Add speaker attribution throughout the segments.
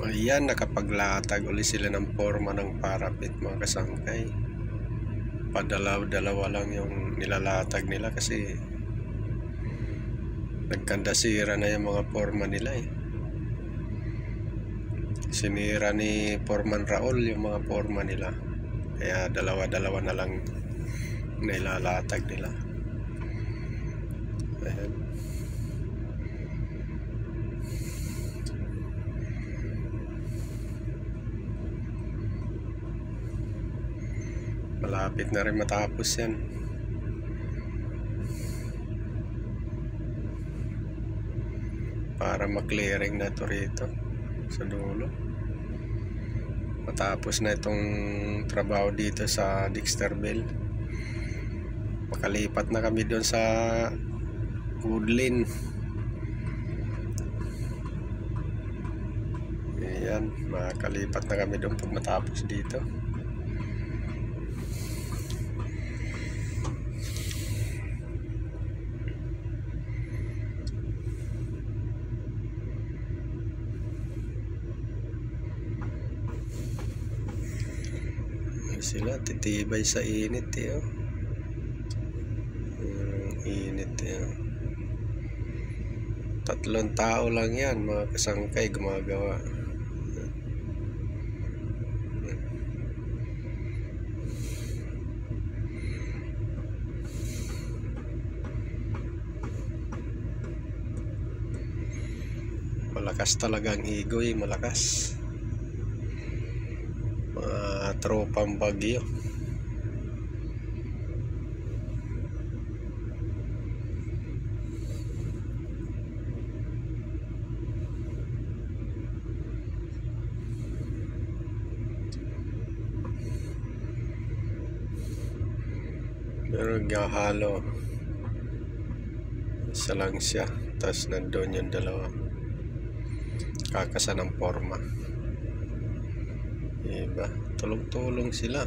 Speaker 1: Ayan, nakapaglatag uli sila ng forma ng parapet mga kasangkay. Padalaw-dalawa lang yung nilalatag nila kasi nagkandasira na yung mga forma nila eh. Sinira ni Foreman Raul yung mga forma nila, kaya dalawa-dalawa na lang nilalatag nila. Ayan. Malapit na rin matapos yan. Para maklearing na ito rito sa dulo. Matapos na itong trabaho dito sa Dexterville. Makalipat na kami doon sa Woodland. Ayan, makalipat na kami doon pag matapos dito. Sila titibay sa init eh, oh. Init eh, oh. 3 tao lang yan mga kasangkay gumagawa. Malakas talaga ang igoy, malakas. Tropang bagyo. Pero gahalo isa lang siya, tapos nandun yung dalawa kakasa ng forma. Diba? Tulong-tulong sila.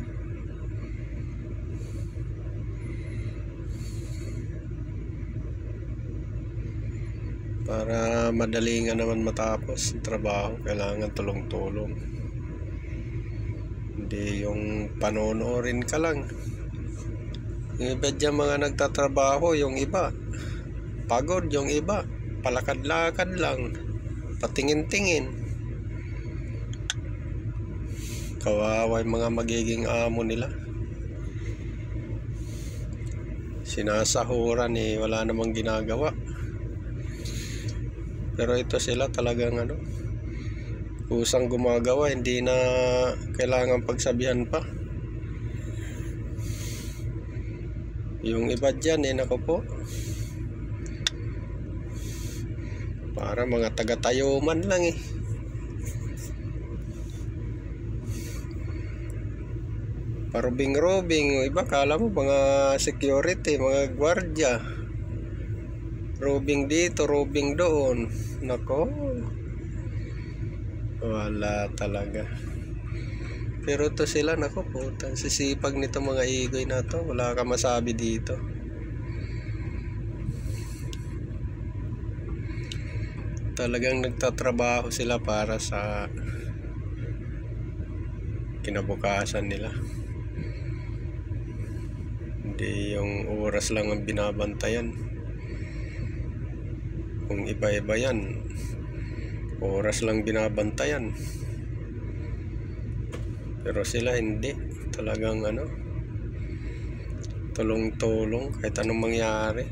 Speaker 1: Para madali nga naman matapos ang trabaho, kailangan tulong-tulong. Hindi yung panonoorin ka lang. Yung iba dyan mga nagtatrabaho, yung iba pagod, yung iba palakad-lakad lang, patingin-tingin. Kawawa yung mga magiging amo nila. Sinasahuran eh, wala namang ginagawa. Pero ito sila talagang kusang gumagawa, hindi na kailangan pagsabihan pa. Yung iba dyan eh, naku po, para mga taga-tayuman lang eh. Parubing-rubing, yung iba kala mo mga security, mga gwardiya. Rubing dito, rubing doon. Nako, wala talaga. Pero to sila, nako po, sisipag nito mga igoy na to, wala ka masabi dito. Talagang nagtatrabaho sila para sa kinabukasan nila. Hindi yung oras lang ang binabantayan. Kung iba-iba yan, oras lang binabantayan. Pero sila hindi. Talagang tulong-tulong kahit anong mangyari.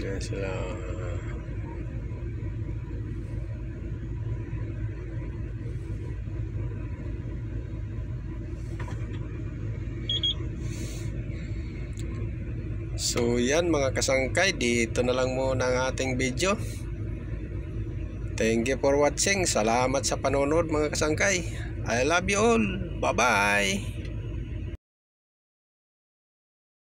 Speaker 1: Yan sila. So yan mga kasangkay, dito na lang muna ang ating video. Thank you for watching. Salamat sa panonood mga kasangkay. I love you all. Bye bye.